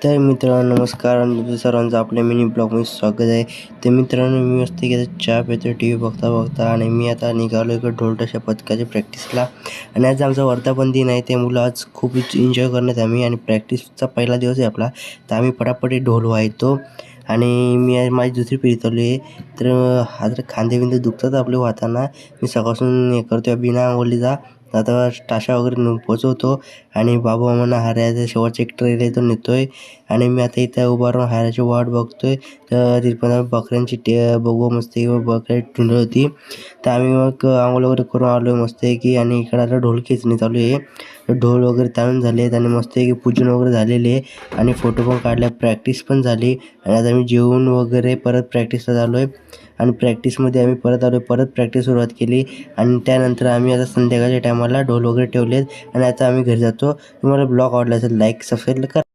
तर मित्रांनो नमस्कार आणि तुमचं सर्वांचं आपल्या मिनी ब्लॉगमध्ये स्वागत आहे. तर मित्रांनो मी मस्त की चहा पितो टी व्ही बघता बघता आणि मी आता निघालो इकडे ढोल-ताशा पथकाच्या प्रॅक्टिसला. आणि आज आमचा वर्धापन दिन आहे. ते मुलं आज खूप एन्जॉय करण्यात आम्ही आणि प्रॅक्टिसचा पहिला दिवस आहे आपला. तर आम्ही पटापट ढोल वाजवतो आणि मी आज माझी दुसरी पिढी चालू आहे. तर आज खांदे-बिंदे दुखतात आपले वाहताना. मी सकाळपासून हे करतो बिना अंघोळीचा. आता ताशा वगैरे पोचवतो आणि बाबू मामांना हारायचा शेवटचा एक ट्रेल आहे तो नेतोय आणि मी आता इथं उभा राहून हाराची वाट बघतोय. तर तिथपर्यंत बकऱ्यांची बघू मस्त बकऱ्या ढुंढत होती. तर आम्ही मग अंघोळ वगैरे करून आलो मस्तपैकी आणि इकडं आता ढोल खेचणी चालू आहे. ढोल वगैरे ताणून झाले आहेत आणि मस्तपैकी पूजन वगैरे झालेले आहे आणि फोटो पण काढले, प्रॅक्टिस पण झाली आणि आता मी जेवून वगैरे परत प्रॅक्टिसला झालो आहे आणि प्रॅक्टिसमध्ये आम्ही परत आलो, परत प्रॅक्टिस सुरुवात केली आणि त्यानंतर आम्ही आता संध्याकाळच्या टायमाला ढोल वगैरे ठेवलेत आणि आता आम्ही घरी जातो. तुम्हाला ब्लॉग आवडला असेल लाईक सबस्क्राईब करा.